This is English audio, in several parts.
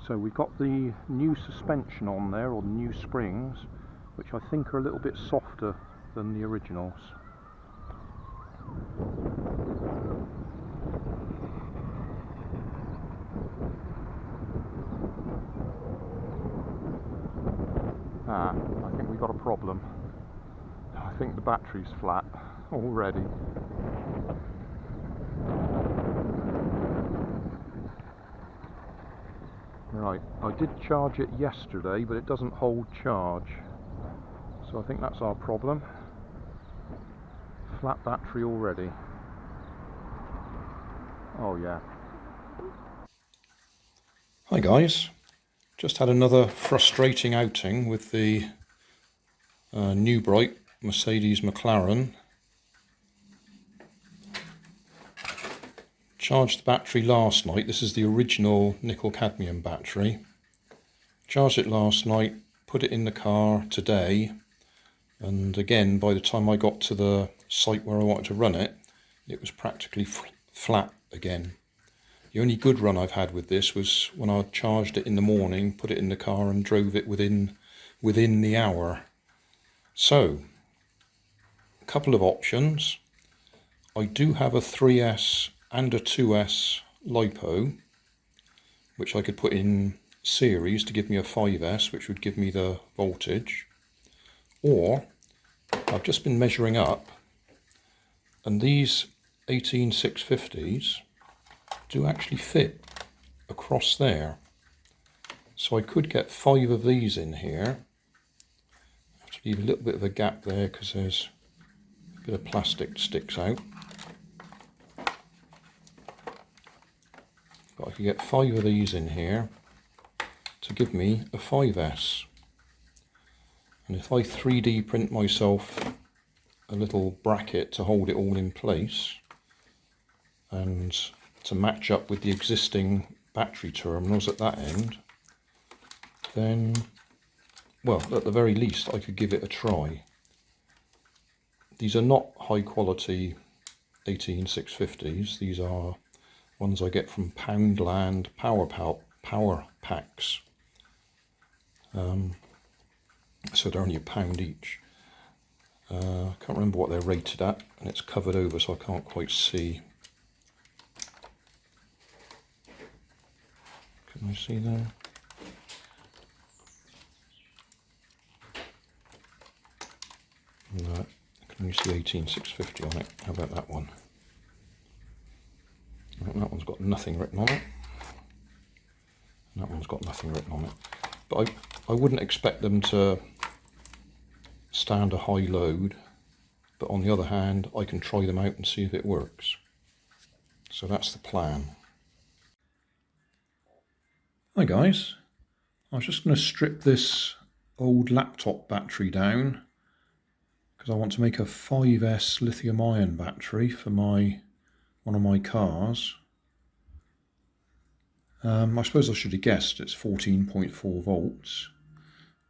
So we've got the new suspension on there, or the new springs, which I think are a little bit softer than the originals. I think we've got a problem. I think the battery's flat already. Right, I did charge it yesterday, but it doesn't hold charge. So I think that's our problem. Flat battery already. Oh yeah. Hi guys. Just had another frustrating outing with the new bright Mercedes McLaren. Charged the battery last night. This is the original nickel cadmium battery. Charged it last night, put it in the car today, and again by the time I got to the site where I wanted to run it, it was practically flat again. The only good run I've had with this was when I charged it in the morning, put it in the car and drove it within the hour. So, a couple of options. I do have a 3S and a 2S LiPo, which I could put in series to give me a 5S, which would give me the voltage. Or, I've just been measuring up, and these 18650s do actually fit across there. So I could get 5 of these in here. I have to leave a little bit of a gap there because there's a bit of plastic sticks out. But I could get 5 of these in here to give me a 5S. And if I 3D print myself a little bracket to hold it all in place and to match up with the existing battery terminals at that end, then, well, at the very least I could give it a try. These are not high quality 18650s. These are ones I get from Poundland power packs. So they're only £1 each. I can't remember what they're rated at, and it's covered over so I can't quite see. Can I see there? No, I can only see 18650 on it. How about that one? That one's got nothing written on it. And that one's got nothing written on it. But I wouldn't expect them to stand a high load, but on the other hand I can try them out and see if it works. So that's the plan. Hi guys, I was just going to strip this old laptop battery down because I want to make a 5S lithium ion battery for one of my cars. I suppose I should have guessed it's 14.4 volts.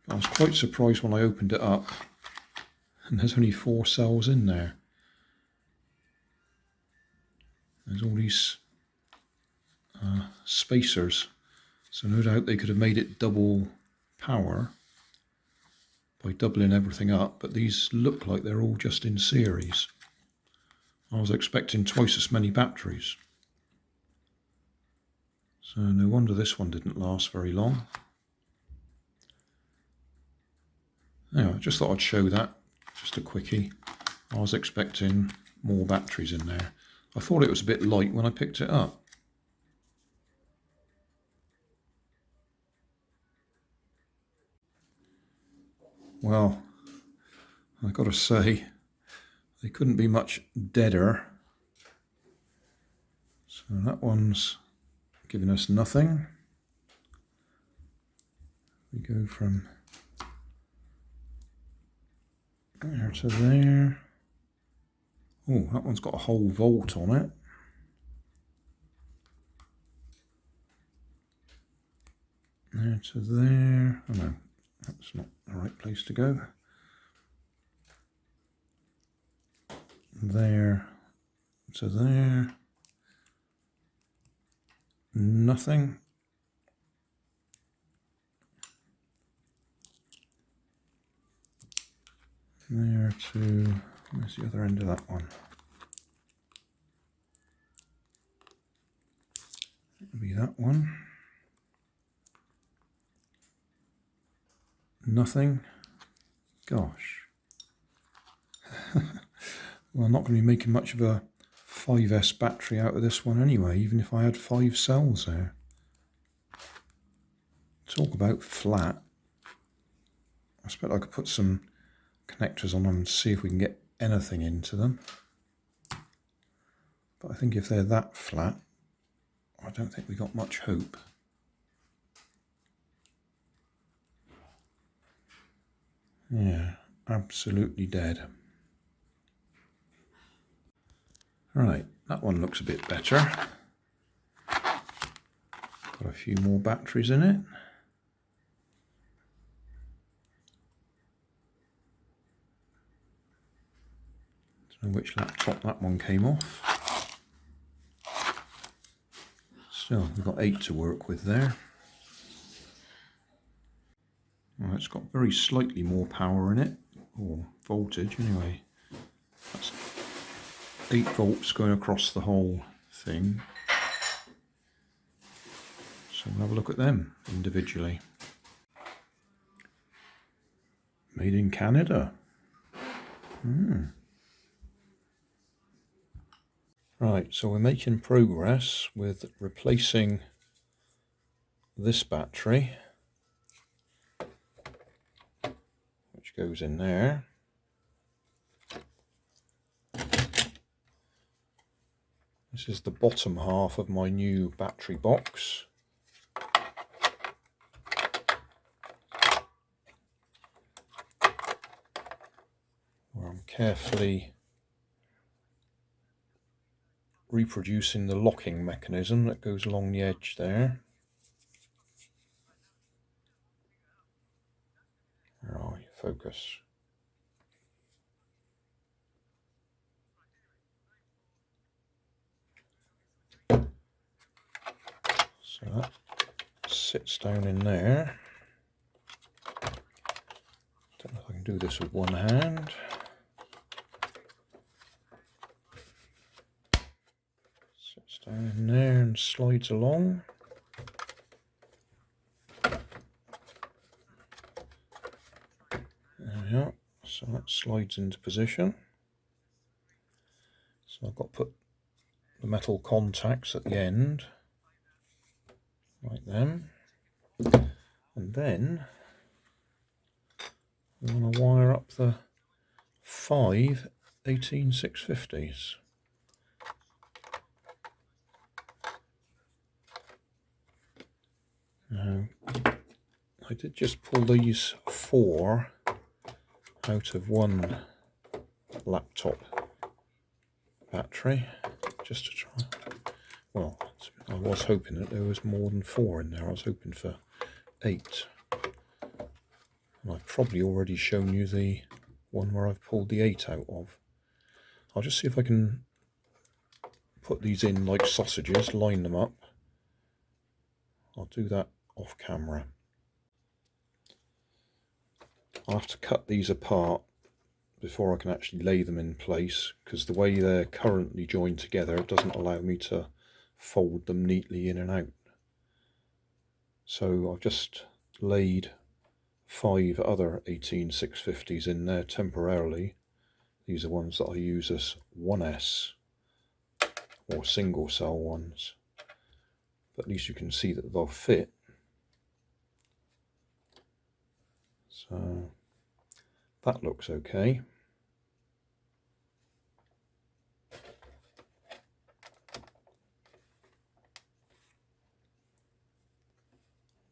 I was quite surprised when I opened it up and there's only 4 cells in there. There's all these spacers, so no doubt they could have made it double power by doubling everything up, but these look like they're all just in series. I was expecting twice as many batteries. So no wonder this one didn't last very long. Anyway, I just thought I'd show that, just a quickie. I was expecting more batteries in there. I thought it was a bit light when I picked it up. Well, I've got to say, they couldn't be much deader. So that one's giving us nothing. We go from there to there. Oh, that one's got a whole volt on it. There to there. Oh no, that's not the right place to go. There to there. Nothing. there to, where's the other end of that one? It'll be that one. Nothing. Gosh. Well, I'm not going to be making much of a 5S battery out of this one anyway, even if I had 5 cells there. Talk about flat. I expect I could put some connectors on them and see if we can get anything into them. But I think if they're that flat, I don't think we got much hope. Yeah, absolutely dead. Right, that one looks a bit better. Got a few more batteries in it. Don't know which laptop that one came off. Still, we've got 8 to work with there. Well, it's got very slightly more power in it, or voltage anyway. That's 8 volts going across the whole thing. So we'll have a look at them individually. Made in Canada. Right, so we're making progress with replacing this battery, which goes in there. This is the bottom half of my new battery box. Where I'm carefully reproducing the locking mechanism that goes along the edge there. Right, focus. So that sits down in there. Don't know if I can do this with one hand. Sits down in there and slides along. There we are. So that slides into position. So I've got to put the metal contacts at the end, like them. And then I'm going to wire up the 5 18650s. Now, I did just pull these 4 out of one laptop battery, just to try. Well, I was hoping that there was more than 4 in there. I was hoping for 8. And I've probably already shown you the one where I've pulled the 8 out of. I'll just see if I can put these in like sausages, line them up. I'll do that off camera. I'll have to cut these apart before I can actually lay them in place, because the way they're currently joined together, it doesn't allow me to fold them neatly in and out. So I've just laid 5 other 18650s in there temporarily. These are ones that I use as 1S or single cell ones, but at least you can see that they'll fit. So that looks okay. At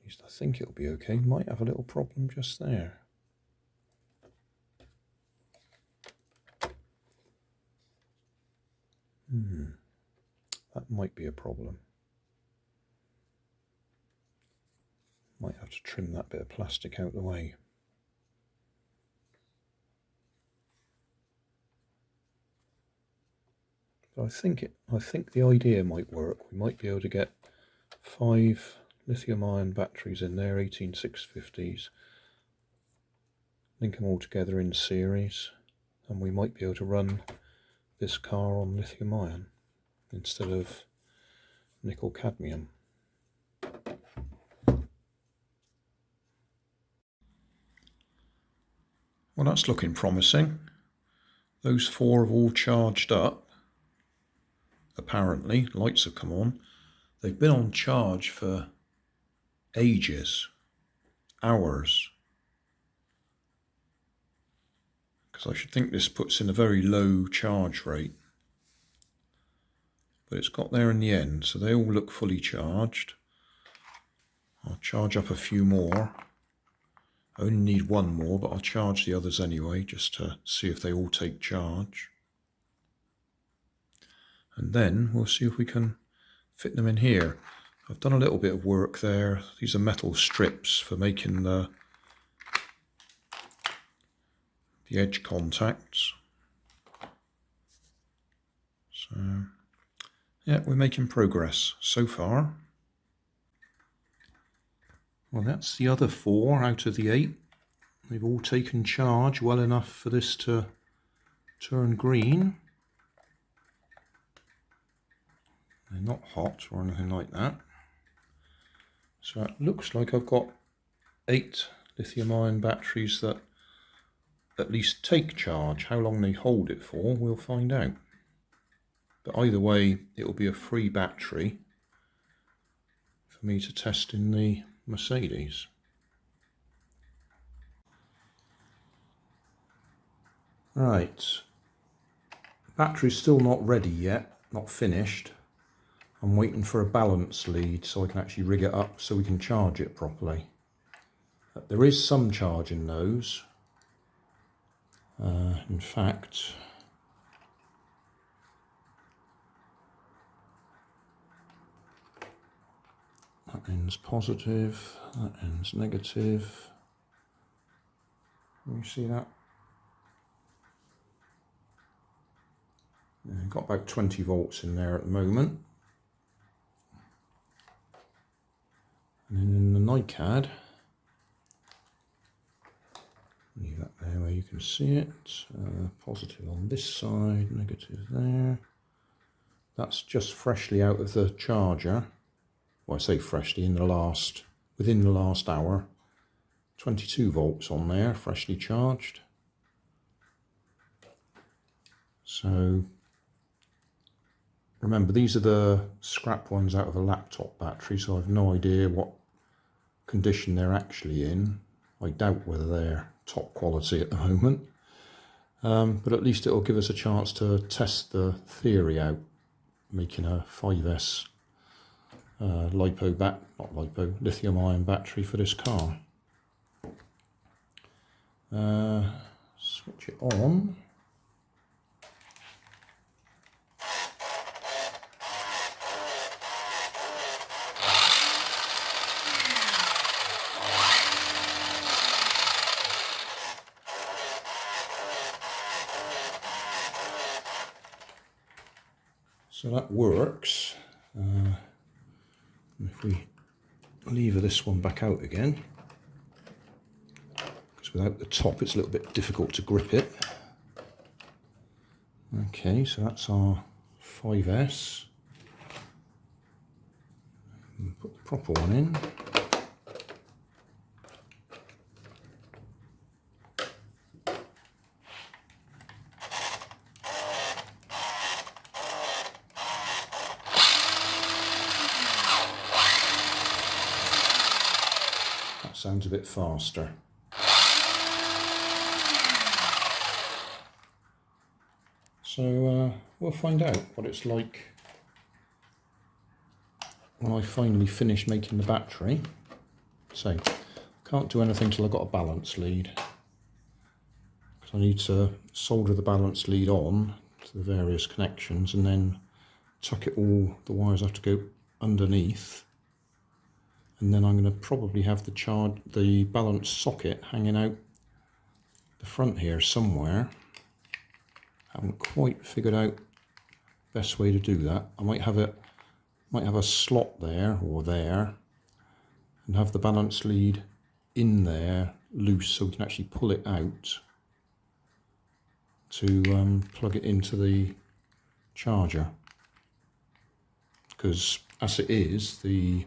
least I think it'll be okay. Might have a little problem just there. That might be a problem. Might have to trim that bit of plastic out the way. But I think the idea might work. We might be able to get 5 lithium-ion batteries in there, 18650s, link them all together in series, and we might be able to run this car on lithium ion instead of nickel cadmium. Well, that's looking promising. Those 4 have all charged up. Apparently, lights have come on. They've been on charge for ages, hours. Because I should think this puts in a very low charge rate. But it's got there in the end, so they all look fully charged. I'll charge up a few more. I only need 1 more, but I'll charge the others anyway, just to see if they all take charge. And then we'll see if we can fit them in here. I've done a little bit of work there. These are metal strips for making the edge contacts. So, yeah, we're making progress so far. Well, that's the other 4 out of the 8. They've all taken charge well enough for this to turn green. They're not hot or anything like that. So it looks like I've got 8 lithium-ion batteries that at least take charge. How long they hold it for, we'll find out. But either way, it will be a free battery for me to test in the Mercedes. Right, battery's still not ready yet, not finished. I'm waiting for a balance lead so I can actually rig it up so we can charge it properly. There is some charge in those. In fact, that end's positive, that end's negative. Can you see that? Yeah, got about 20 volts in there at the moment. And then in the NiCad, leave that there where you can see it. Positive on this side, negative there. That's just freshly out of the charger. Well, I say freshly, within the last hour. 22 volts on there, freshly charged. So remember, these are the scrap ones out of a laptop battery, so I've no idea what condition they're actually in. I doubt whether they're top quality at the moment, but at least it'll give us a chance to test the theory out, making a 5S lithium-ion battery for this car. Switch it on. So that works. If we lever this one back out again, because without the top it's a little bit difficult to grip it. Okay, so that's our 5S. Put the proper one in. Sounds a bit faster. So we'll find out what it's like when I finally finish making the battery. So can't do anything till I've got a balance lead, because I need to solder the balance lead on to the various connections and then tuck it all, the wires have to go underneath. And then I'm going to probably have the balance socket hanging out the front here somewhere. Haven't quite figured out the best way to do that. I might have a slot there or there, and have the balance lead in there loose so we can actually pull it out to plug it into the charger, because as it is, the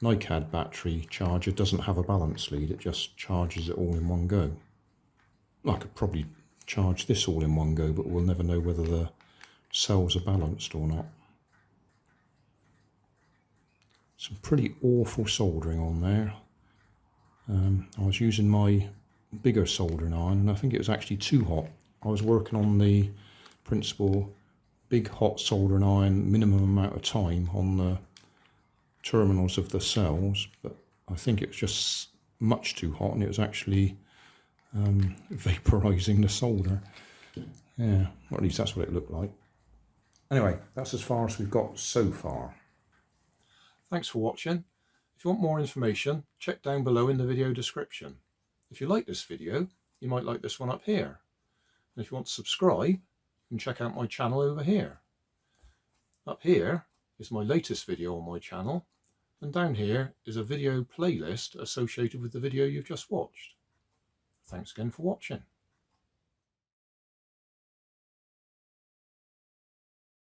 NiCad battery charger doesn't have a balance lead, it just charges it all in one go. I could probably charge this all in one go, but we'll never know whether the cells are balanced or not. Some pretty awful soldering on there. I was using my bigger soldering iron and I think it was actually too hot. I was working on the principle big hot soldering iron, minimum amount of time on the terminals of the cells, but I think it was just much too hot and it was actually vaporizing the solder. Yeah, or at least that's what it looked like. Anyway, that's as far as we've got so far. Thanks for watching. If you want more information, check down below in the video description. If you like this video, you might like this one up here. And if you want to subscribe, you can check out my channel over here. Up here is my latest video on my channel, and down here is a video playlist associated with the video you've just watched. Thanks again for watching.